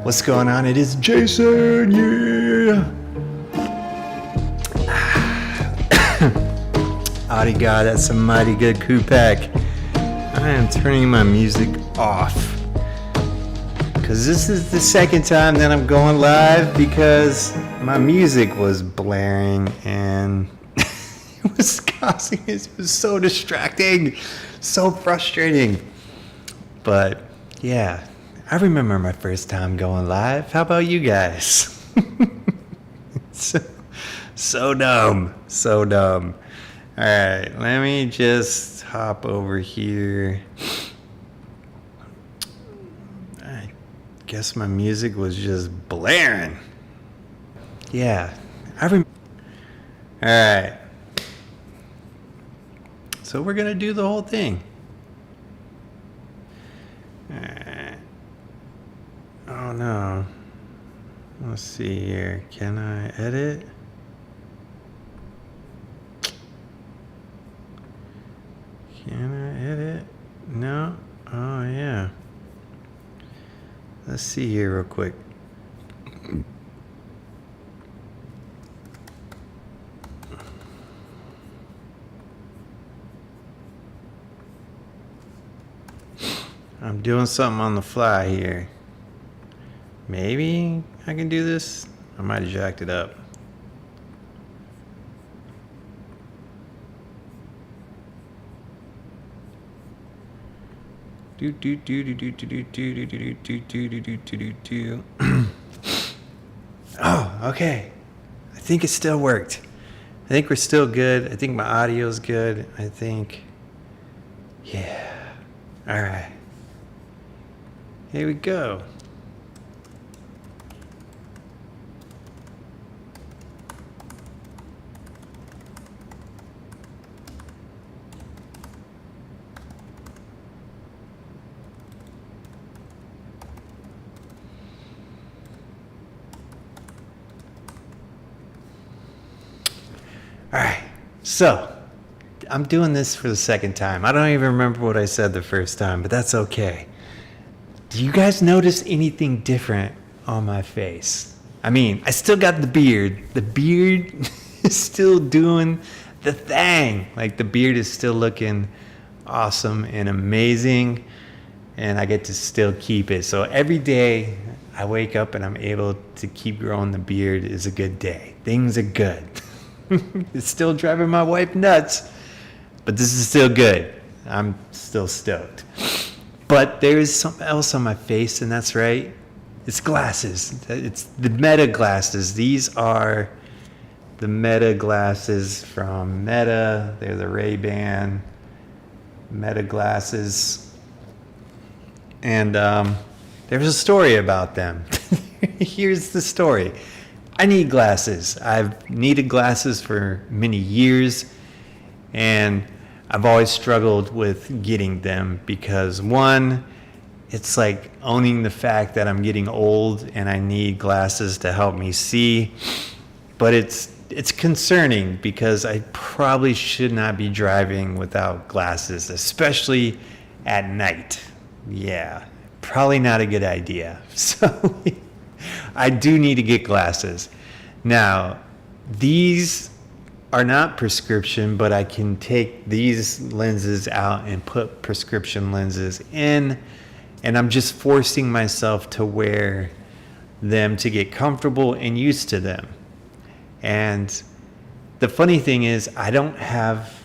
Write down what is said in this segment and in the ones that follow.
What's going on? It is Jason, yeah! Audi God, that's a mighty good crew pack. I am turning my music off because this is the second time that I'm going live because my music was blaring and it was so distracting, so frustrating. But yeah, I remember my first time going live. How about you guys? So dumb. All right, let me just hop over here. I guess my music was just blaring. Yeah, all right. So we're gonna do the whole thing. All right. Oh no. Let's see here. Can I edit? Can I edit? No? Oh yeah. Let's see here real quick. I'm doing something on the fly here. Maybe I can do this. I might have jacked it up. Oh, okay. I think it still worked. I think we're still good. I think my audio's good. I think, yeah. All right. Here we go. All right, so I'm doing this for the second time. I don't even remember what I said the first time, but that's okay. Do you guys notice anything different on my face? I mean, I still got the beard. The beard is still doing the thing. Like, the beard is still looking awesome and amazing, and I get to still keep it. So every day I wake up and I'm able to keep growing the beard is a good day. Things are good. It's still driving my wife nuts, but this is still good. I'm still stoked. But there's something else on my face, and that's right. It's glasses. It's the Meta glasses. These are the Meta glasses from Meta. They're the Ray-Ban Meta glasses. And there's a story about them. Here's the story. I need glasses. I've needed glasses for many years, and I've always struggled with getting them because, one, it's like owning the fact that I'm getting old and I need glasses to help me see. But it's concerning because I probably should not be driving without glasses, especially at night. Yeah, probably not a good idea. So I do need to get glasses. Now, these are not prescription, but I can take these lenses out and put prescription lenses in, and I'm just forcing myself to wear them to get comfortable and used to them. And the funny thing is, I don't have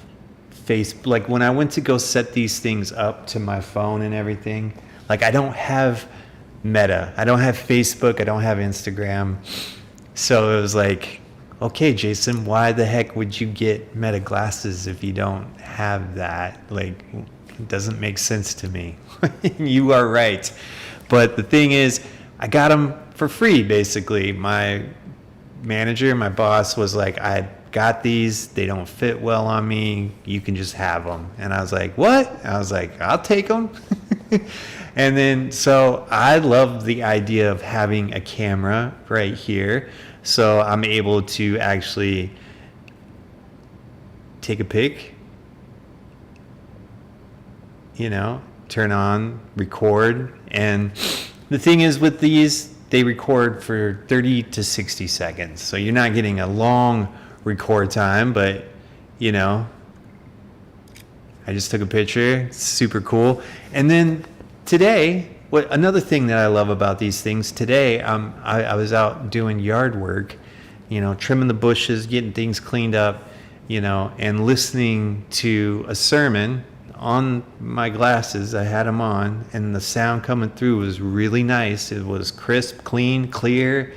like when I went to go set these things up to my phone and everything, like I don't have Meta, I don't have Facebook, I don't have Instagram. So it was like, okay, Jason, why the heck would you get Meta glasses if you don't have that? Like, it doesn't make sense to me. You are right. But the thing is, I got them for free, basically. My manager, my boss was like, I got these, they don't fit well on me, you can just have them. And I was like, what? I was like, I'll take them. And then, so I love the idea of having a camera right here. So I'm able to actually take a pic, you know, turn on, record. And the thing is with these they record for 30 to 60 seconds. So you're not getting a long record time, but you know, I just took a picture. It's super cool. And then today, another thing that I love about these things today, I was out doing yard work, you know, trimming the bushes, getting things cleaned up, you know, and listening to a sermon on my glasses. I had them on, and the sound coming through was really nice. It was crisp, clean, clear.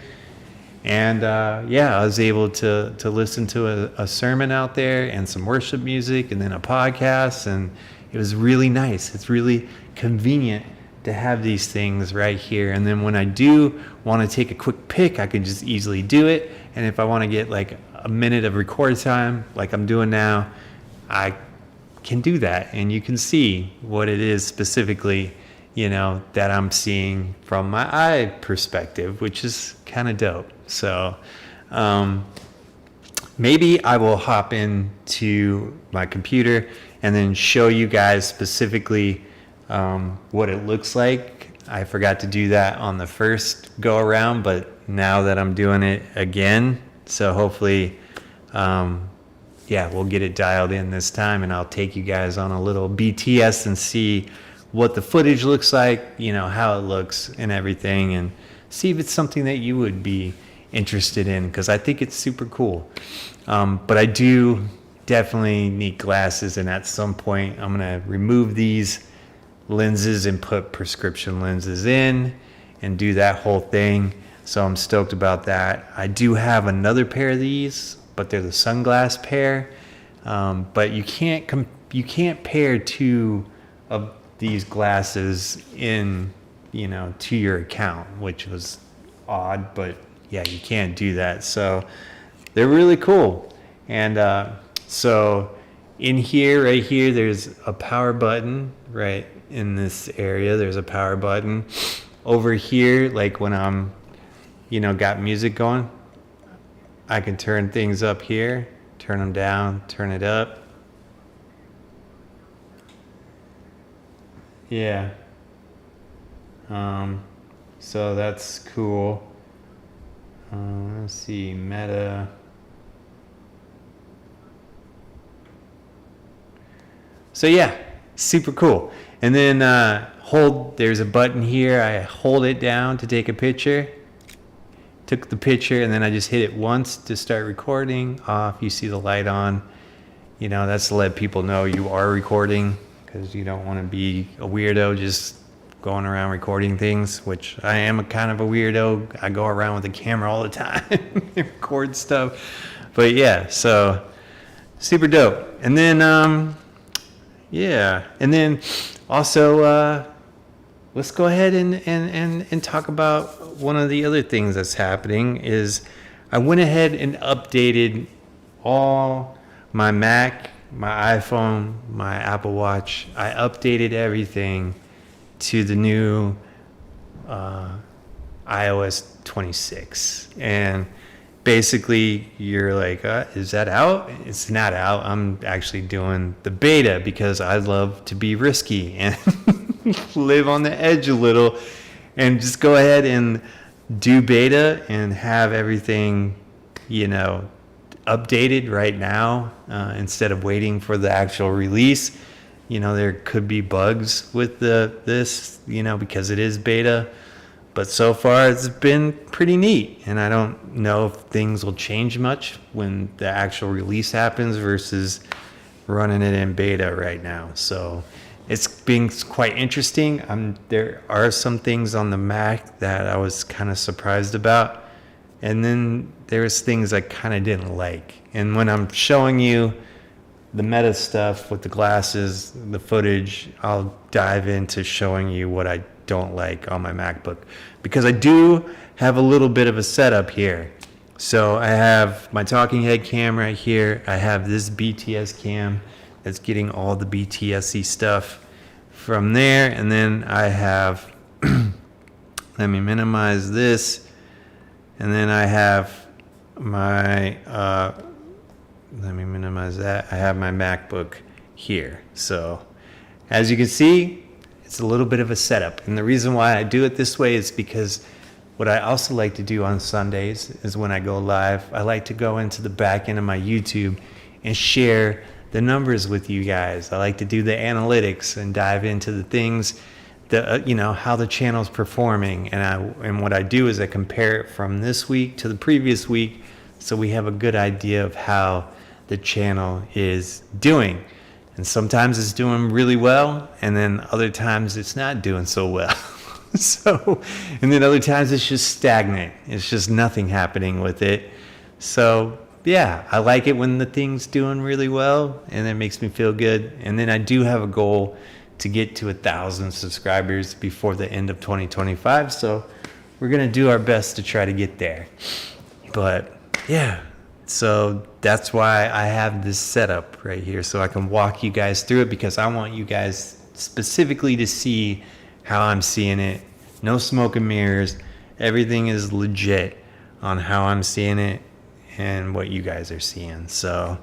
And yeah, I was able to listen to a sermon out there and some worship music and then a podcast, and it was really nice. It's really convenient to have these things right here. And then when I do want to take a quick pic, I can just easily do it. And if I want to get like a minute of record time like I'm doing now, I can do that. And you can see what it is specifically, you know, that I'm seeing from my eye perspective, which is kind of dope. So maybe I will hop into my computer and then show you guys specifically what it looks like. I forgot to do that on the first go around, but now that I'm doing it again, so hopefully yeah, we'll get it dialed in this time, and I'll take you guys on a little BTS and see what the footage looks like, you know, how it looks and everything, and see if it's something that you would be interested in, because I think it's super cool. But I do definitely need glasses, and at some point I'm going to remove these lenses and put prescription lenses in and do that whole thing. So I'm stoked about that. I do have another pair of these, but they're the sunglass pair. But you can't pair two of these glasses in, you know, to your account, which was odd, but yeah, you can't do that. So they're really cool. And so in here, right here, there's a power button. Right in this area, there's a power button. Over here, like when I'm, you know, got music going, I can turn things up here, turn them down, turn it up. Yeah. So that's cool. Let's see, meta. So yeah, super cool. And then there's a button here. I hold it down to take a picture. Took the picture, and then I just hit it once to start recording. Off, you see the light on. You know, that's to let people know you are recording, because you don't want to be a weirdo just going around recording things, which I am a kind of a weirdo. I go around with a camera all the time and record stuff. But yeah, so super dope. And then yeah, and then also let's go ahead and talk about one of the other things that's happening. Is I went ahead and updated all my Mac, my iPhone, my Apple Watch. I updated everything to the new iOS 26. And basically you're like, is that out? It's not out. I'm actually doing the beta because I love to be risky and live on the edge a little, and just go ahead and do beta and have everything, you know, updated right now instead of waiting for the actual release. You know, there could be bugs with this, you know, because it is beta. But so far, it's been pretty neat. And I don't know if things will change much when the actual release happens versus running it in beta right now. So it's been quite interesting. There are some things on the Mac that I was kind of surprised about. And then there's things I kind of didn't like. And when I'm showing you the meta stuff with the glasses, the footage, I'll dive into showing you what I don't like on my MacBook, because I do have a little bit of a setup here. So I have my talking head camera here. I have this BTS cam that's getting all the BTS-y stuff from there. And then I have, let me minimize this. And then I have my, let me minimize that. I have my MacBook here. So as you can see, it's a little bit of a setup. And the reason why I do it this way is because What I also like to do on Sundays is when I go live, I like to go into the back end of my YouTube and share the numbers with you guys. I like to do the analytics and dive into the things that, how the channel's performing. And what I do is I compare it from this week to the previous week, so we have a good idea of how the channel is doing. And sometimes it's doing really well, and then other times it's not doing so well. And then other times it's just stagnant. It's just nothing happening with it. So yeah, I like it when the thing's doing really well, and it makes me feel good. And then I do have a goal to get to 1,000 subscribers before the end of 2025. So we're going to do our best to try to get there. But yeah, so that's why I have this setup right here, so I can walk you guys through it, because I want you guys specifically to see how I'm seeing it. No smoke and mirrors. Everything is legit on how I'm seeing it and what you guys are seeing. So,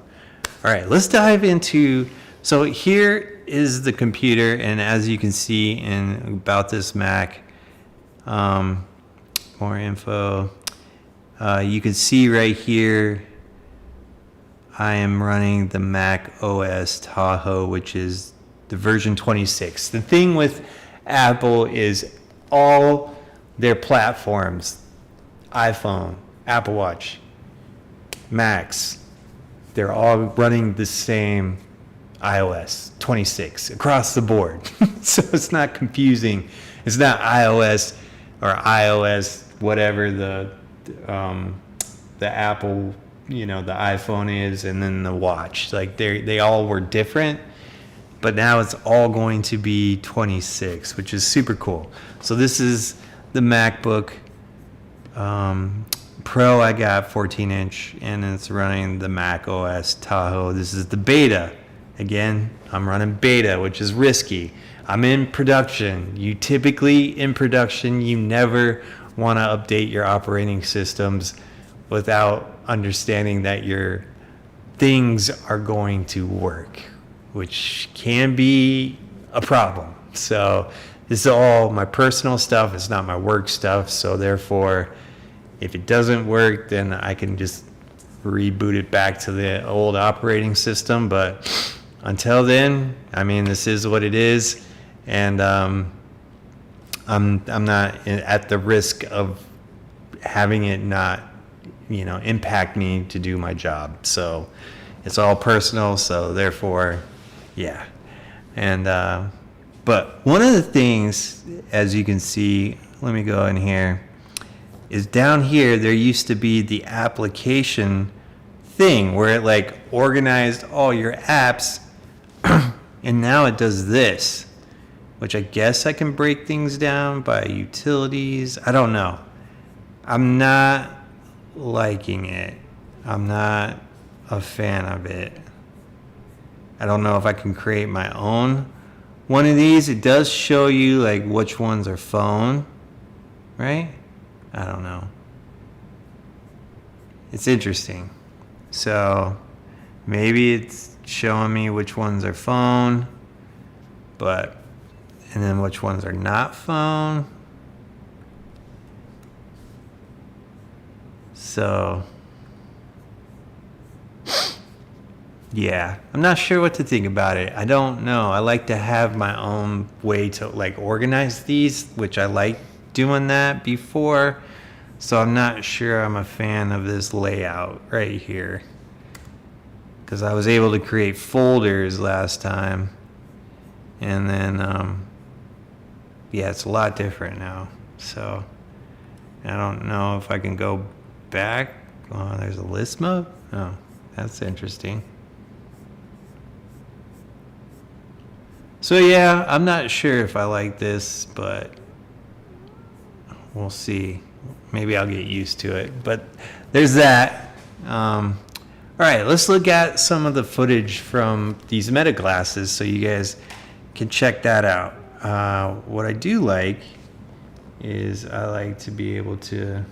all right, let's dive into, so here is the computer, and as you can see in about this Mac, more info, you can see right here, I am running the Mac OS Tahoe, which is the version 26. The thing with Apple is all their platforms, iPhone, Apple Watch, Macs, they're all running the same iOS 26 across the board. So it's not confusing. It's not iOS or iOS, whatever the Apple, the iPhone is, and then the watch. Like they all were different, but now it's all going to be 26, which is super cool. So this is the MacBook Pro. I got 14-inch, and it's running the Mac OS Tahoe. This is the beta. Again, I'm running beta, which is risky. I'm in production. You typically, in production, you never want to update your operating systems without understanding that your things are going to work, which can be a problem. So this is all my personal stuff. It's not my work stuff. So therefore, if it doesn't work, then I can just reboot it back to the old operating system. But until then, this is what it is. And I'm not at the risk of having it not, impact me to do my job. So it's all personal. So therefore, yeah. And, but one of the things, as you can see, let me go in here, is down here, there used to be the application thing where it like organized all your apps. And now it does this, which I guess I can break things down by utilities. I don't know. I'm not liking it. I'm not a fan of it. I don't know if I can create my own one of these. It does show you like which ones are phone, right? I don't know. It's interesting. So maybe it's showing me which ones are phone, and then which ones are not phone. So yeah, I'm not sure what to think about it. I don't know. I like to have my own way to like organize these, which I like doing that before. So I'm not sure I'm a fan of this layout right here, because I was able to create folders last time, and then yeah, it's a lot different now. So I don't know if I can go back. Oh, there's a list mode. Oh, that's interesting. So yeah, I'm not sure if I like this, but we'll see. Maybe I'll get used to it. But there's that. All right, let's look at some of the footage from these Meta glasses so you guys can check that out. What I do like is I like to be able to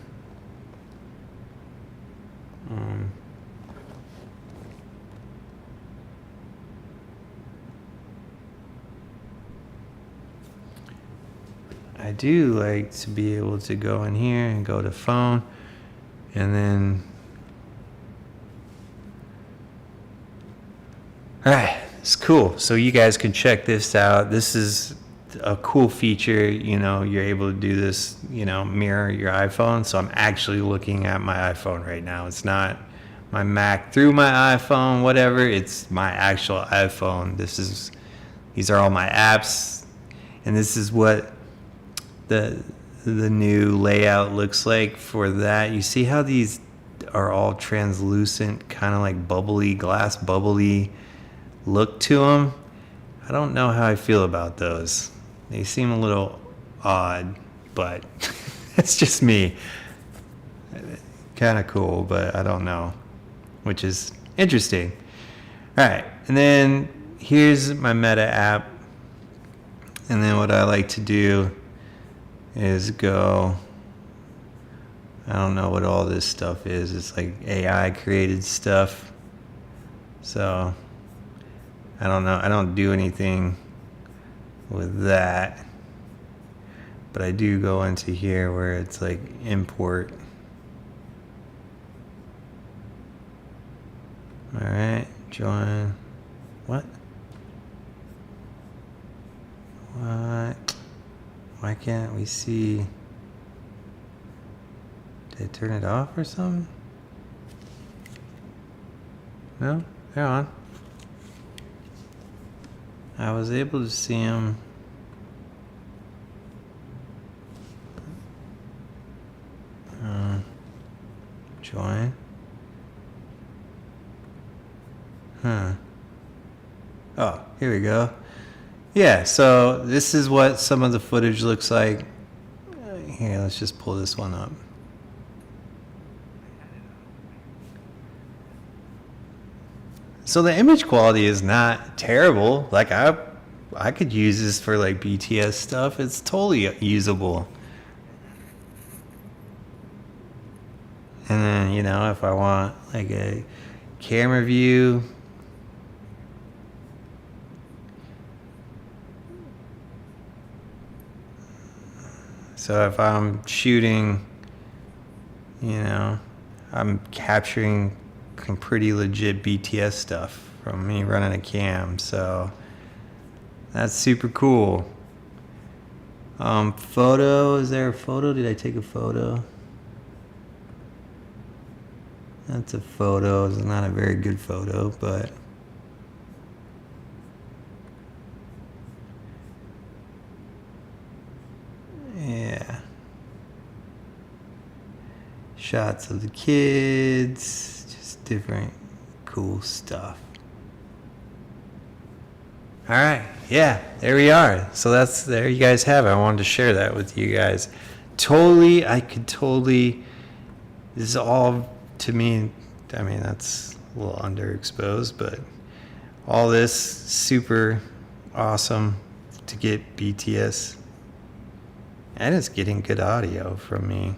I I do like to be able to go in here and go to phone, and then, all right, it's cool. So you guys can check this out. This is a cool feature. You know, you're able to do this, you know, mirror your iPhone. So I'm actually looking at my iPhone right now. It's not my Mac through my iPhone, whatever. It's my actual iPhone. These are all my apps, and this is what the new layout looks like for that. You see how these are all translucent, kind of like bubbly, glass bubbly look to them? I don't know how I feel about those. They seem a little odd, but it's just me. Kind of cool, but I don't know, which is interesting. All right, and then here's my Meta app. And then what I like to do is go, I don't know what all this stuff is. It's like AI created stuff. So I don't know. I don't do anything with that. But I do go into here where it's like import. All right, join. What? What? Why can't we see? Did I turn it off or something? No, they're on. I was able to see them. Join. Huh. Oh, here we go. Yeah, so this is what some of the footage looks like. Here, let's just pull this one up. So the image quality is not terrible. Like I could use this for like BTS stuff. It's totally usable. And then, you know, if I want like a camera view, so if I'm shooting, you know, I'm capturing some pretty legit BTS stuff from me running a cam. So that's super cool. Photo, is there a photo? Did I take a photo? That's a photo. It's not a very good photo, but yeah. Shots of the kids, just different cool stuff. All right, yeah, there we are. So there you guys have it. I wanted to share that with you guys. This is all, to me, I mean, that's a little underexposed, but all this super awesome to get BTS. And it's getting good audio from me.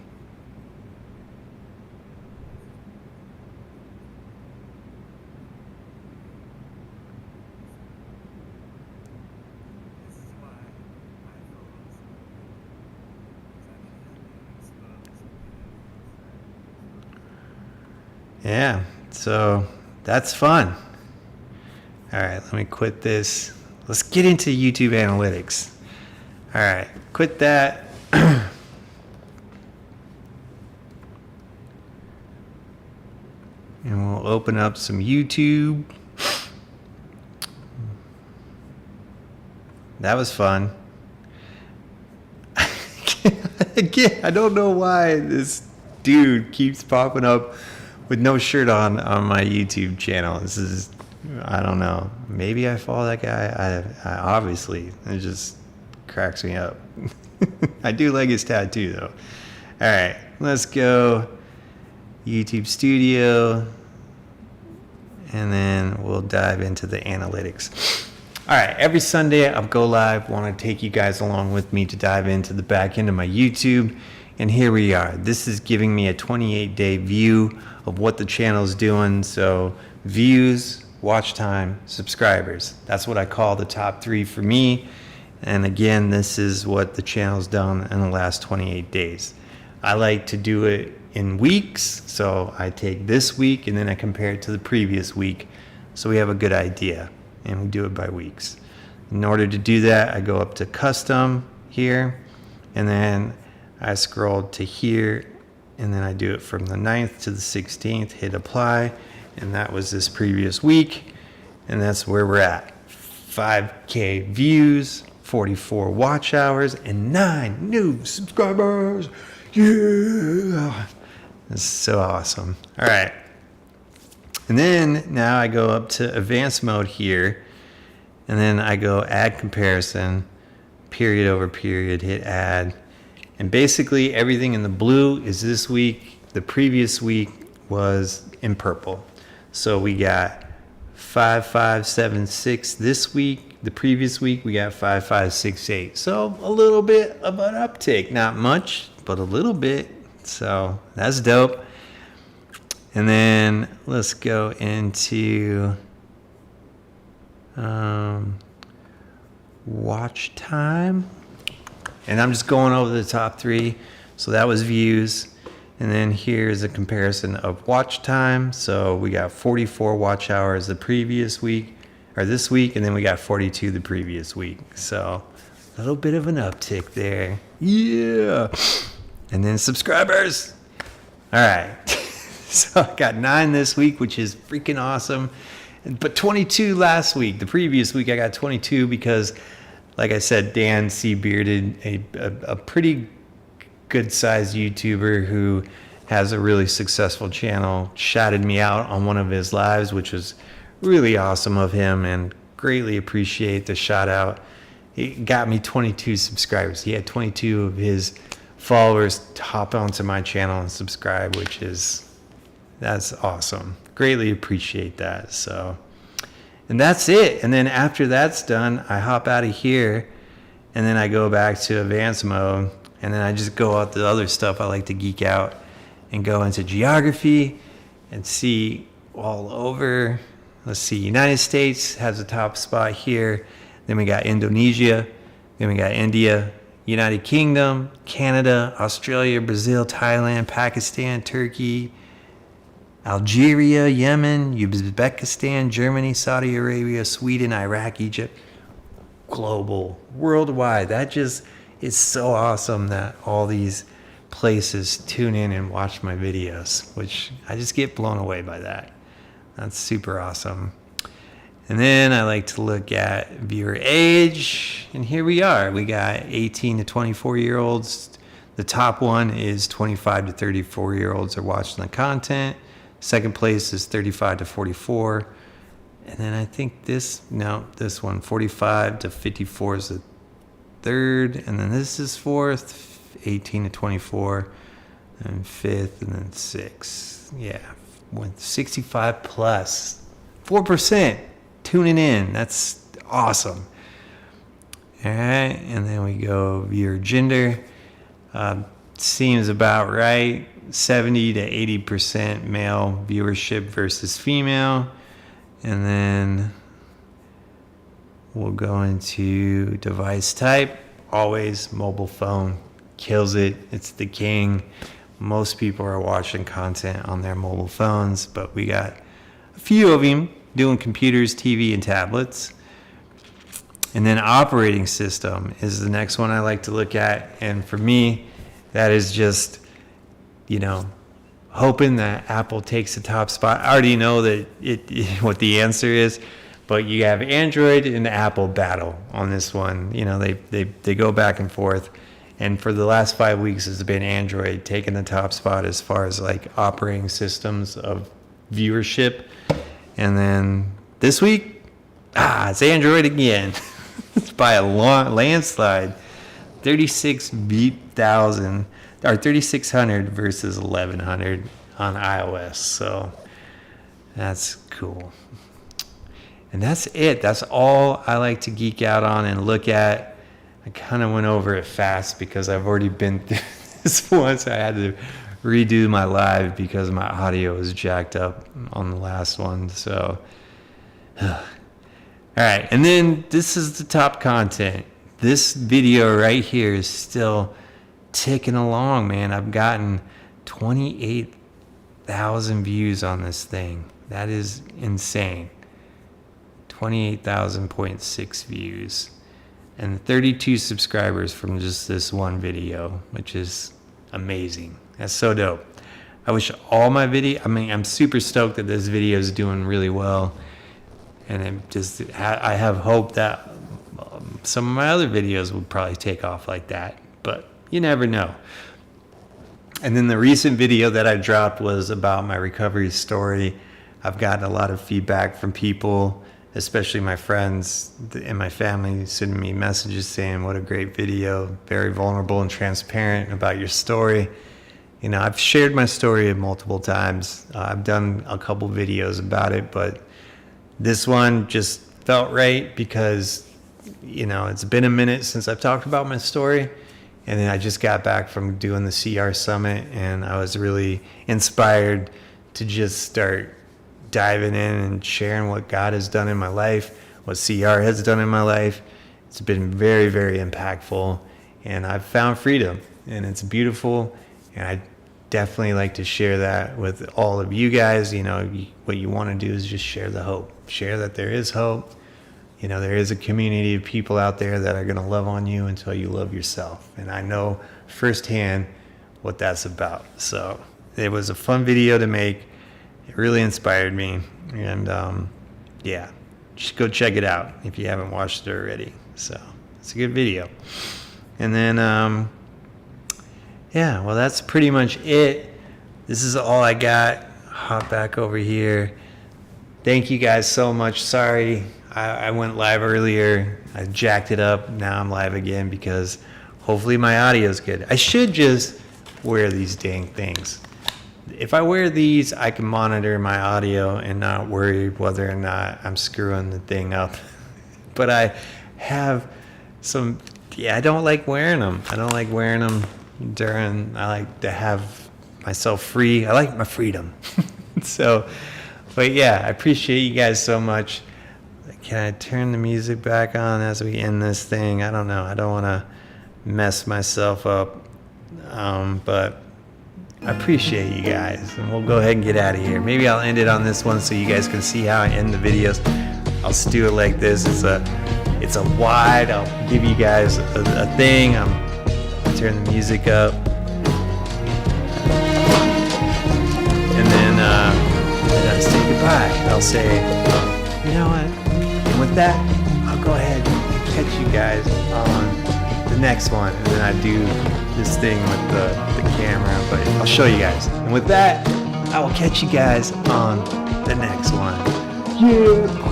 Yeah, so that's fun. All right, let me quit this. Let's get into YouTube analytics. All right, quit that. And we'll open up some YouTube. That was fun. Again, I don't know why this dude keeps popping up with no shirt on my YouTube channel. This is, I don't know. Maybe I follow that guy. I obviously, it just cracks me up. I do like his tattoo though. All right, let's go YouTube Studio, and then we'll dive into the analytics. All right, every Sunday I'll go live. Want to take you guys along with me to dive into the back end of my YouTube. And here we are. This is giving me a 28-day view of what the channel's doing. So views, watch time, subscribers. That's what I call the top 3 for me. And again, this is what the channel's done in the last 28 days. I like to do it in weeks. So I take this week and then I compare it to the previous week. So we have a good idea, and we do it by weeks. In order to do that, I go up to custom here, and then I scroll to here, and then I do it from the 9th to the 16th, hit apply, and that was this previous week, and that's where we're at. 5K views, 44 watch hours, and 9 new subscribers. Yeah, it's so awesome. All right, and then now I go up to advanced mode here, and then I go add comparison, period over period, hit add, and basically everything in the blue is this week. The previous week was in purple. So we got 5576 this week. The previous week we got 5568. So a little bit of an uptick, not much, but a little bit. So that's dope. And then let's go into watch time, and I'm just going over the top 3. So that was views, and then here's a comparison of watch time. So we got 44 watch hours the previous week, or this week, and then we got 42 the previous week. So a little bit of an uptick there. Yeah. And then subscribers. All right. So I got 9 this week, which is freaking awesome. But 22 last week. The previous week I got 22 because, like I said, Dan C. Bearded, a pretty good-sized YouTuber who has a really successful channel, shouted me out on one of his lives, which was really awesome of him, and greatly appreciate the shout out. It got me 22 subscribers. He had 22 of his followers hop onto my channel and subscribe, that's awesome. Greatly appreciate that. So, and that's it. And then after that's done, I hop out of here, and then I go back to advanced mode, and then I just go out the other stuff. I like to geek out and go into geography and see all over. Let's see, United States has the top spot here. Then we got Indonesia. Then we got India, United Kingdom, Canada, Australia, Brazil, Thailand, Pakistan, Turkey, Algeria, Yemen, Uzbekistan, Germany, Saudi Arabia, Sweden, Iraq, Egypt. Global, worldwide. That just is so awesome that all these places tune in and watch my videos, which I just get blown away by that. That's super awesome. And then I like to look at viewer age, and here we are. We got 18 to 24-year-olds. The top one is 25 to 34-year-olds are watching the content. Second place is 35 to 44. And then I think this one, 45 to 54 is the third. And then this is fourth, 18 to 24. And fifth, and then sixth. Yeah, 65 plus. 4% tuning in. That's awesome. All right, and then we go viewer gender. Seems about right. 70 to 80% male viewership versus female. And then we'll go into device type. Always mobile phone. Kills it. It's the king. Most people are watching content on their mobile phones, but we got a few of them doing computers, TV, and tablets. And then operating system is the next one I like to look at. And for me, that is just, hoping that Apple takes the top spot. I already know that what the answer is, but you have Android and Apple battle on this one. They go back and forth. And for the last 5 weeks, it's been Android taking the top spot as far as like operating systems of viewership. And then this week, it's Android again. It's by a landslide. 36,000 or 3,600 versus 1,100 on iOS. So that's cool. And that's it. That's all I like to geek out on and look at. I kind of went over it fast because I've already been through this once. I had to redo my live because my audio was jacked up on the last one. So, all right. And then this is the top content. this video right here is still ticking along, man. I've gotten 28,000 views on this thing. That is insane. 28,000.6 views and 32 subscribers from just this one video, which is amazing. That's so dope. I wish all my I'm super stoked that this video is doing really well, and I have hope that some of my other videos would probably take off like that, but you never know. And then the recent video that I dropped was about my recovery story. I've gotten a lot of feedback from people, especially my friends and my family, sending me messages saying what a great video, very vulnerable and transparent about your story. You know, I've shared my story multiple times. I've done a couple videos about it, but this one just felt right because, you know, it's been a minute since I've talked about my story. And then I just got back from doing the CR Summit, and I was really inspired to just start diving in and sharing what God has done in my life, what CR has done in my life. It's been very, very impactful, and I've found freedom, and it's beautiful. And I definitely like to share that with all of you guys. You know, what you want to do is just share the hope, share that there is hope. You know, there is a community of people out there that are going to love on you until you love yourself. And I know firsthand what that's about. So it was a fun video to make. It really inspired me. And yeah, just go check it out if you haven't watched it already. So it's a good video. And then, yeah, well, that's pretty much it. This is all I got. Hop back over here. Thank you guys so much. Sorry, I went live earlier. I jacked it up. Now I'm live again because hopefully my audio is good. I should just wear these dang things. If I wear these, I can monitor my audio and not worry whether or not I'm screwing the thing up. But I have some, I don't like wearing them. I don't like wearing them I like to have myself free. I like my freedom. So, but yeah, I appreciate you guys so much. Can I turn the music back on as we end this thing? I don't know. I don't want to mess myself up. But I appreciate you guys. And we'll go ahead and get out of here. Maybe I'll end it on this one so you guys can see how I end the videos. I'll just do it like this. It's a wide. I'll give you guys a thing. I'll turn the music up. And then I say goodbye. I'll say, you know what? And with that, I'll go ahead and catch you guys on the next one. And then I do this thing with the camera, but I'll show you guys. And with that, I will catch you guys on the next one. Yeah.